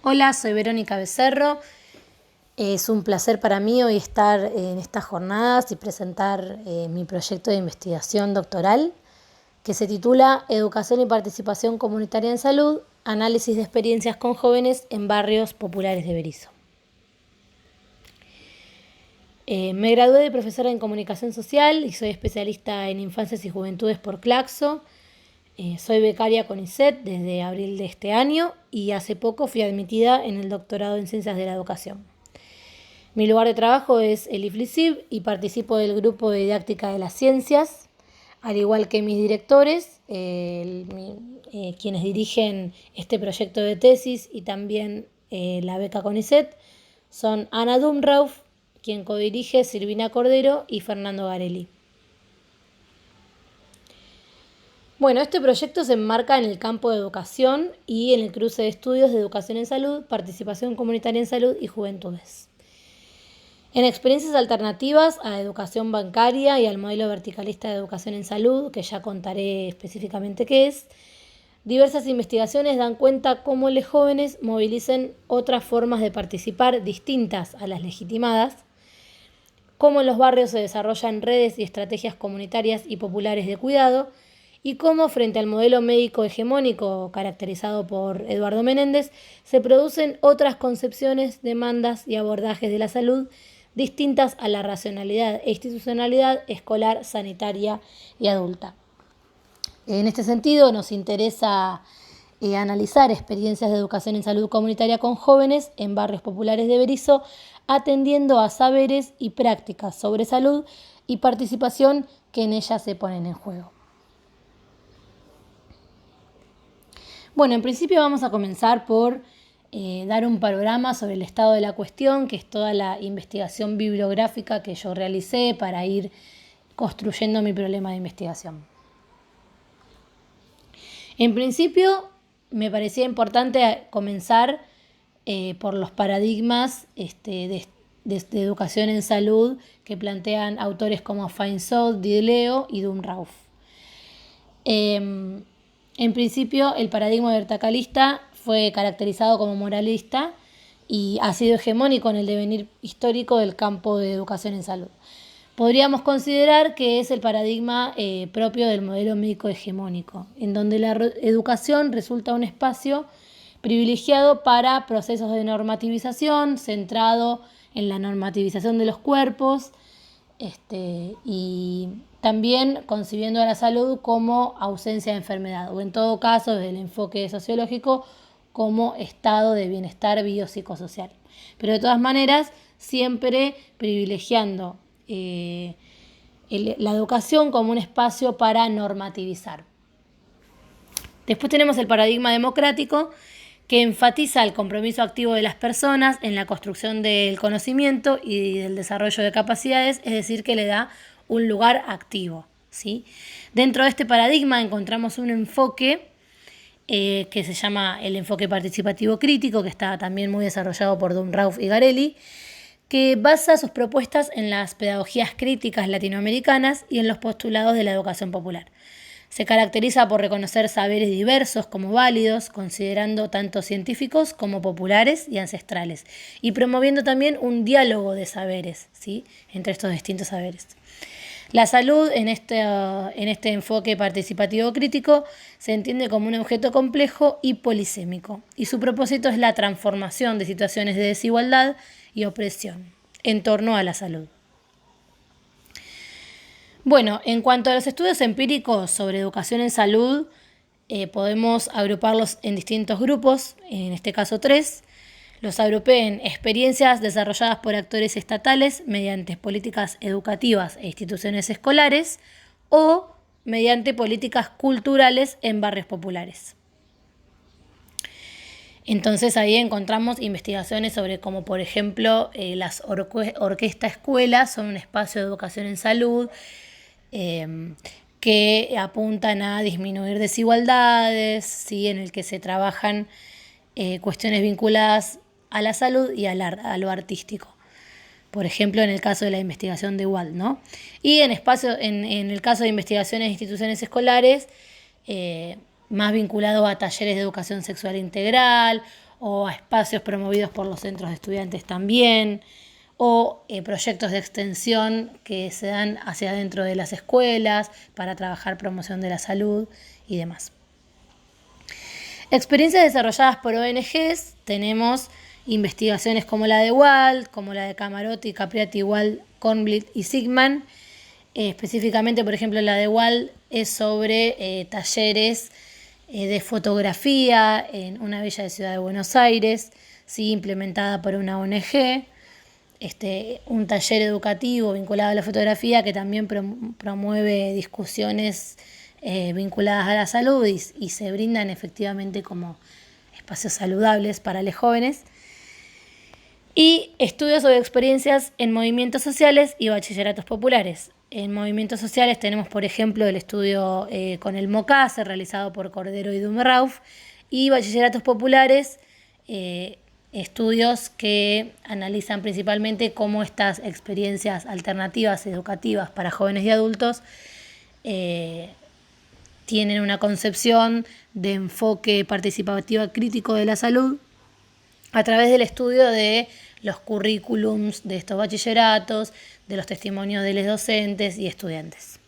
Hola, soy Verónica Becerro. Es un placer para mí hoy estar en estas jornadas y presentar mi proyecto de investigación doctoral que se titula Educación y Participación Comunitaria en Salud, análisis de experiencias con jóvenes en barrios populares de Berisso. Me gradué de profesora en Comunicación Social y soy especialista en Infancias y Juventudes por Claxo. Soy becaria con ISET desde abril de este año y hace poco fui admitida en el doctorado en Ciencias de la Educación. Mi lugar de trabajo es el IFLISIB y participo del grupo de didáctica de las ciencias, al igual que mis directores, quienes dirigen este proyecto de tesis y también la beca CONICET, son Ana Dumrauf, quien codirige Silvina Cordero y Fernando Garelli. Bueno, este proyecto se enmarca en el campo de educación y en el cruce de estudios de educación en salud, participación comunitaria en salud y juventudes. En experiencias alternativas a la educación bancaria y al modelo verticalista de educación en salud, que ya contaré específicamente qué es, diversas investigaciones dan cuenta cómo los jóvenes movilizan otras formas de participar distintas a las legitimadas, cómo en los barrios se desarrollan redes y estrategias comunitarias y populares de cuidado, y cómo frente al modelo médico hegemónico caracterizado por Eduardo Menéndez se producen otras concepciones, demandas y abordajes de la salud distintas a la racionalidad e institucionalidad escolar, sanitaria y adulta. En este sentido, nos interesa analizar experiencias de educación en salud comunitaria con jóvenes en barrios populares de Berisso, atendiendo a saberes y prácticas sobre salud y participación que en ellas se ponen en juego. Bueno, en principio vamos a comenzar por dar un panorama sobre el estado de la cuestión, que es toda la investigación bibliográfica que yo realicé para ir construyendo mi problema de investigación. En principio, me parecía importante comenzar por los paradigmas de educación en salud que plantean autores como Feinsod, Didleo y Dumrauf. En principio, el paradigma verticalista fue caracterizado como moralista y ha sido hegemónico en el devenir histórico del campo de educación en salud. Podríamos considerar que es el paradigma propio del modelo médico hegemónico, en donde la educación resulta un espacio privilegiado para procesos de normativización, centrado en la normativización de los cuerpos, y también concibiendo a la salud como ausencia de enfermedad, o en todo caso, desde el enfoque sociológico, como estado de bienestar biopsicosocial. Pero de todas maneras, siempre privilegiando la educación como un espacio para normativizar. Después tenemos el paradigma democrático, que enfatiza el compromiso activo de las personas en la construcción del conocimiento y del desarrollo de capacidades, es decir, que le da un lugar activo, ¿sí? Dentro de este paradigma encontramos un enfoque que se llama el enfoque participativo crítico, que está también muy desarrollado por Dumrauf y Garelli, que basa sus propuestas en las pedagogías críticas latinoamericanas y en los postulados de la educación popular. Se caracteriza por reconocer saberes diversos como válidos, considerando tanto científicos como populares y ancestrales, y promoviendo también un diálogo de saberes, ¿sí?, entre estos distintos saberes. La salud, en este enfoque participativo crítico, se entiende como un objeto complejo y polisémico, y su propósito es la transformación de situaciones de desigualdad y opresión en torno a la salud. Bueno, en cuanto a los estudios empíricos sobre educación en salud, podemos agruparlos en distintos grupos, en este caso 3. Los agrupé en experiencias desarrolladas por actores estatales mediante políticas educativas e instituciones escolares o mediante políticas culturales en barrios populares. Entonces ahí encontramos investigaciones sobre cómo, por ejemplo, las orquestas escuelas son un espacio de educación en salud, que apuntan a disminuir desigualdades, ¿sí?, en el que se trabajan cuestiones vinculadas a la salud y a lo artístico. Por ejemplo, en el caso de la investigación de Wald, ¿no? Y en el caso de investigaciones de instituciones escolares, más vinculado a talleres de educación sexual integral o a espacios promovidos por los centros de estudiantes también, o proyectos de extensión que se dan hacia adentro de las escuelas para trabajar promoción de la salud y demás. Experiencias desarrolladas por ONGs, tenemos investigaciones como la de Wald, como la de Camarotti, Capriati, Wald, Kornblit y Sigman. Específicamente, por ejemplo, la de Wald es sobre talleres de fotografía en una villa de Ciudad de Buenos Aires, ¿sí? Implementada por una ONG. Un taller educativo vinculado a la fotografía que también promueve discusiones vinculadas a la salud y se brindan efectivamente como espacios saludables para los jóvenes. Y estudios sobre experiencias en movimientos sociales y bachilleratos populares. En movimientos sociales tenemos, por ejemplo, el estudio con el MOCASE realizado por Cordero y Dumerauf, y bachilleratos populares, estudios que analizan principalmente cómo estas experiencias alternativas educativas para jóvenes y adultos tienen una concepción de enfoque participativo crítico de la salud a través del estudio de los currículums de estos bachilleratos, de los testimonios de los docentes y estudiantes.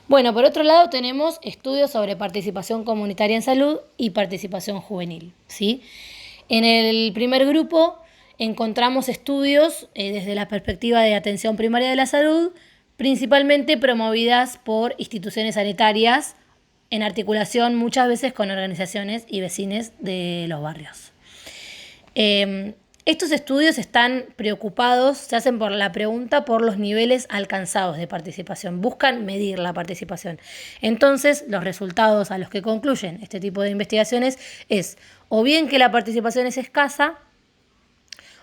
Bueno, por otro lado tenemos estudios sobre participación comunitaria en salud y participación juvenil, ¿sí? En el primer grupo encontramos estudios desde la perspectiva de atención primaria de la salud, principalmente promovidas por instituciones sanitarias en articulación muchas veces con organizaciones y vecinos de los barrios. Estos estudios están preocupados, se hacen por la pregunta por los niveles alcanzados de participación, buscan medir la participación. Entonces, los resultados a los que concluyen este tipo de investigaciones es o bien que la participación es escasa,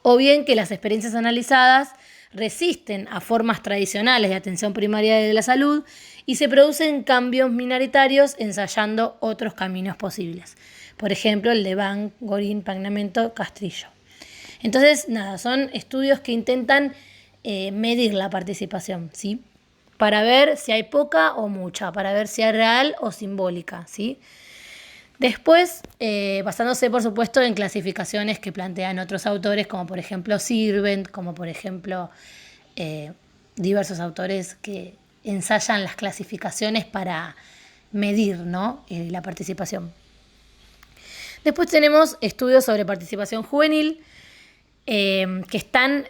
o bien que las experiencias analizadas resisten a formas tradicionales de atención primaria de la salud y se producen cambios minoritarios ensayando otros caminos posibles. Por ejemplo, el de Ban, Gorín, Pagnamento, Castrillo. Entonces, son estudios que intentan medir la participación, ¿sí? Para ver si hay poca o mucha, para ver si es real o simbólica, ¿sí? Después, basándose, por supuesto, en clasificaciones que plantean otros autores, como por ejemplo Sirvent, como por ejemplo diversos autores que ensayan las clasificaciones para medir, ¿no? La participación. Después tenemos estudios sobre participación juvenil, que están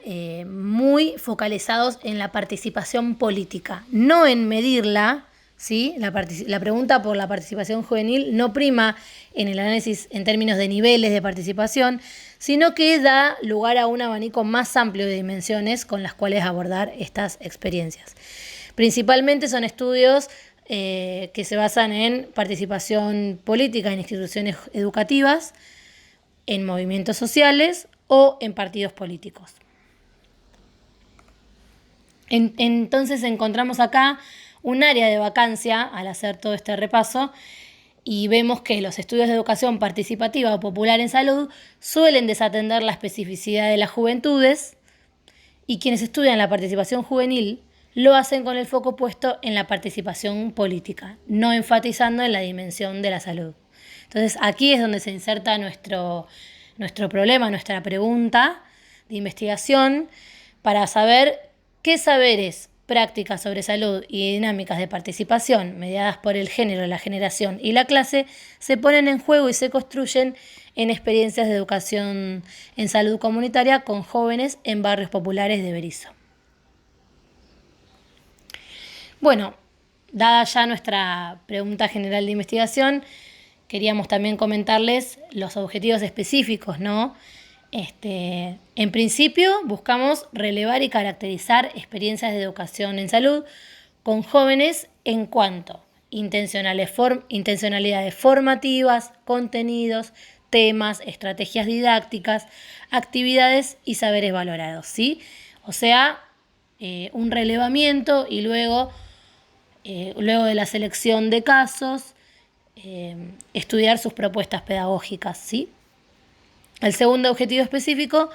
muy focalizados en la participación política, no en medirla, ¿sí? La pregunta por la participación juvenil no prima en el análisis en términos de niveles de participación, sino que da lugar a un abanico más amplio de dimensiones con las cuales abordar estas experiencias. Principalmente son estudios que se basan en participación política en instituciones educativas, en movimientos sociales o en partidos políticos. Entonces encontramos acá un área de vacancia al hacer todo este repaso y vemos que los estudios de educación participativa o popular en salud suelen desatender la especificidad de las juventudes y quienes estudian la participación juvenil lo hacen con el foco puesto en la participación política, no enfatizando en la dimensión de la salud. Entonces aquí es donde se inserta nuestro problema, nuestra pregunta de investigación para saber qué saberes, prácticas sobre salud y dinámicas de participación mediadas por el género, la generación y la clase se ponen en juego y se construyen en experiencias de educación en salud comunitaria con jóvenes en barrios populares de Berisso. Bueno, dada ya nuestra pregunta general de investigación, queríamos también comentarles los objetivos específicos, ¿no? En principio, buscamos relevar y caracterizar experiencias de educación en salud con jóvenes en cuanto a intencionalidades formativas, contenidos, temas, estrategias didácticas, actividades y saberes valorados, ¿sí? O sea, un relevamiento y luego de la selección de casos, estudiar sus propuestas pedagógicas, ¿sí? El segundo objetivo específico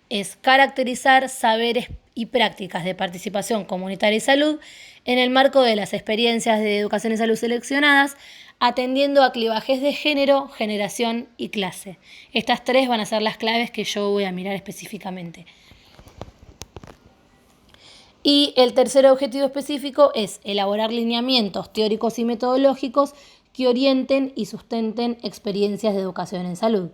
es caracterizar saberes y prácticas de participación comunitaria y salud en el marco de las experiencias de educación y salud seleccionadas, atendiendo a clivajes de género, generación y clase. Estas tres van a ser las claves que yo voy a mirar específicamente. Y el tercer objetivo específico es elaborar lineamientos teóricos y metodológicos que orienten y sustenten experiencias de educación en salud.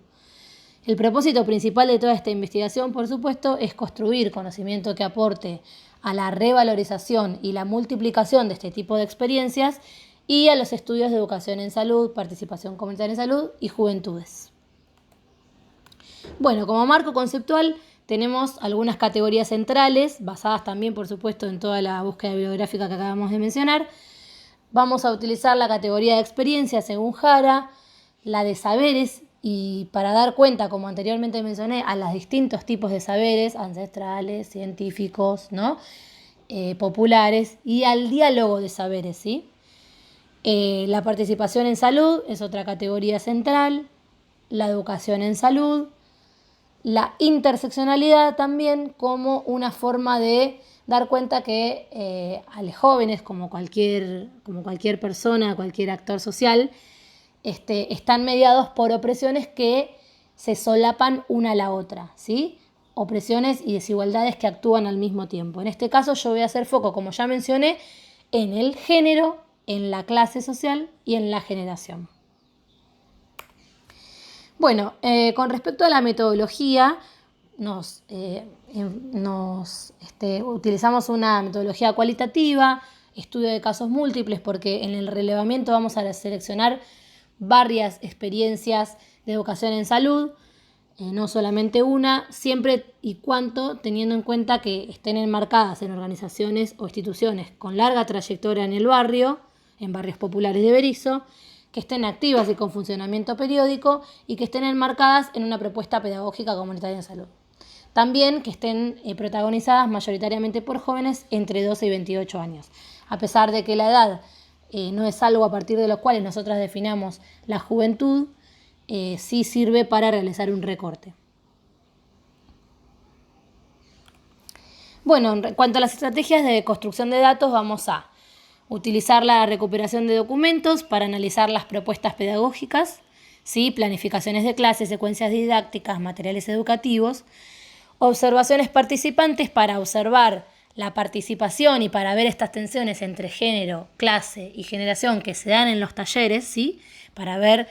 El propósito principal de toda esta investigación, por supuesto, es construir conocimiento que aporte a la revalorización y la multiplicación de este tipo de experiencias y a los estudios de educación en salud, participación comunitaria en salud y juventudes. Bueno, como marco conceptual tenemos algunas categorías centrales, basadas también, por supuesto, en toda la búsqueda bibliográfica que acabamos de mencionar. Vamos a utilizar la categoría de experiencias según Jara, la de saberes, y para dar cuenta, como anteriormente mencioné, a los distintos tipos de saberes, ancestrales, científicos, ¿no? Populares, y al diálogo de saberes, ¿sí? La participación en salud es otra categoría central, la educación en salud, la interseccionalidad también como una forma de dar cuenta que a los jóvenes, como cualquier persona, cualquier actor social, están mediados por opresiones que se solapan una a la otra, ¿sí? Opresiones y desigualdades que actúan al mismo tiempo. En este caso yo voy a hacer foco, como ya mencioné, en el género, en la clase social y en la generación. Bueno, con respecto a la metodología, utilizamos una metodología cualitativa, estudio de casos múltiples, porque en el relevamiento vamos a seleccionar varias experiencias de educación en salud, no solamente una, siempre y cuando teniendo en cuenta que estén enmarcadas en organizaciones o instituciones con larga trayectoria en el barrio, en barrios populares de Berisso, que estén activas y con funcionamiento periódico y que estén enmarcadas en una propuesta pedagógica comunitaria en salud. También que estén protagonizadas mayoritariamente por jóvenes entre 12 y 28 años. A pesar de que la edad no es algo a partir de lo cual nosotras definamos la juventud, sí sirve para realizar un recorte. Bueno, en cuanto a las estrategias de construcción de datos, vamos a utilizar la recuperación de documentos para analizar las propuestas pedagógicas, ¿sí? Planificaciones de clases, secuencias didácticas, materiales educativos, observaciones participantes para observar la participación y para ver estas tensiones entre género, clase y generación que se dan en los talleres, ¿sí? Para ver,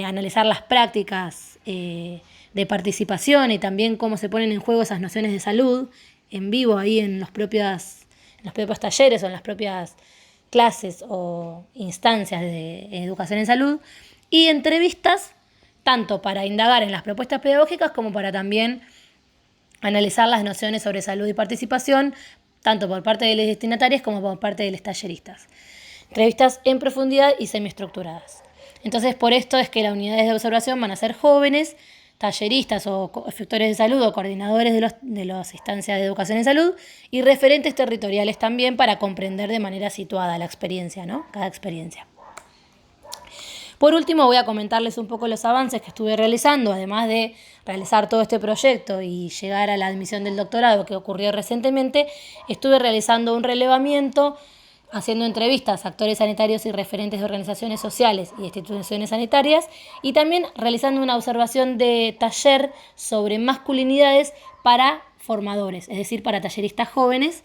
analizar las prácticas de participación y también cómo se ponen en juego esas nociones de salud en vivo ahí en los propios talleres o en las propias clases o instancias de educación en salud, y entrevistas tanto para indagar en las propuestas pedagógicas como para también analizar las nociones sobre salud y participación, tanto por parte de los destinatarios como por parte de los talleristas. Entrevistas en profundidad y semiestructuradas. Entonces, por esto es que las unidades de observación van a ser jóvenes, talleristas o efectores de salud o coordinadores de las instancias de educación en salud y referentes territoriales también para comprender de manera situada la experiencia, ¿no? Cada experiencia. Por último, voy a comentarles un poco los avances que estuve realizando, además de realizar todo este proyecto y llegar a la admisión del doctorado que ocurrió recientemente. Estuve realizando un relevamiento, haciendo entrevistas a actores sanitarios y referentes de organizaciones sociales y instituciones sanitarias, y también realizando una observación de taller sobre masculinidades para formadores, es decir, para talleristas jóvenes.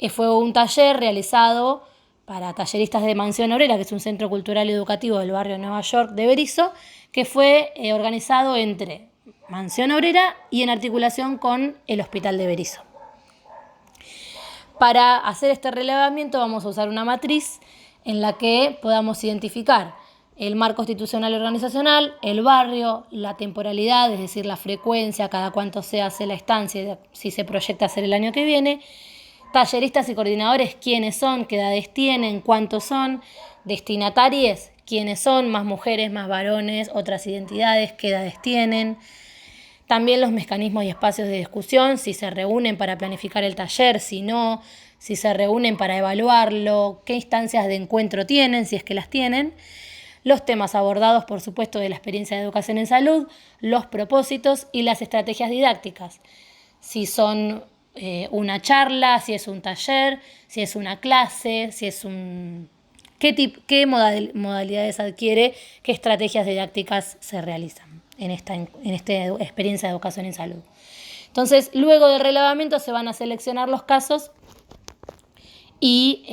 Fue un taller realizado para talleristas de Mansión Obrera, que es un centro cultural y educativo del barrio de Nueva York de Berisso, que fue organizado entre Mansión Obrera y en articulación con el Hospital de Berisso. Para hacer este relevamiento vamos a usar una matriz en la que podamos identificar el marco institucional y organizacional, el barrio, la temporalidad, es decir, la frecuencia, cada cuánto se hace la estancia, si se proyecta hacer el año que viene, talleristas y coordinadores, quiénes son, qué edades tienen, cuántos son, destinatarios, quiénes son, más mujeres, más varones, otras identidades, qué edades tienen. También los mecanismos y espacios de discusión, si se reúnen para planificar el taller, si no, si se reúnen para evaluarlo, qué instancias de encuentro tienen, si es que las tienen. Los temas abordados, por supuesto, de la experiencia de educación en salud, los propósitos y las estrategias didácticas. si son una charla, si es un taller, si es una clase, si es un... ¿Qué modalidades adquiere, qué estrategias didácticas se realizan en esta experiencia de educación en salud? Entonces, luego del relevamiento se van a seleccionar los casos y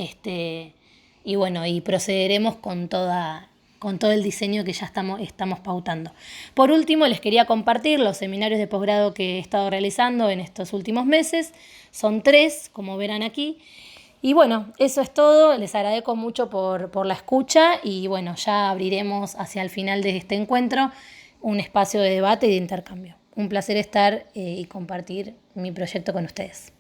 bueno, y procederemos con todo el diseño que ya estamos pautando. Por último, les quería compartir los seminarios de posgrado que he estado realizando en estos últimos meses. Son 3, como verán aquí. Y bueno, eso es todo. Les agradezco mucho por la escucha y bueno, ya abriremos hacia el final de este encuentro un espacio de debate y de intercambio. Un placer estar y compartir mi proyecto con ustedes.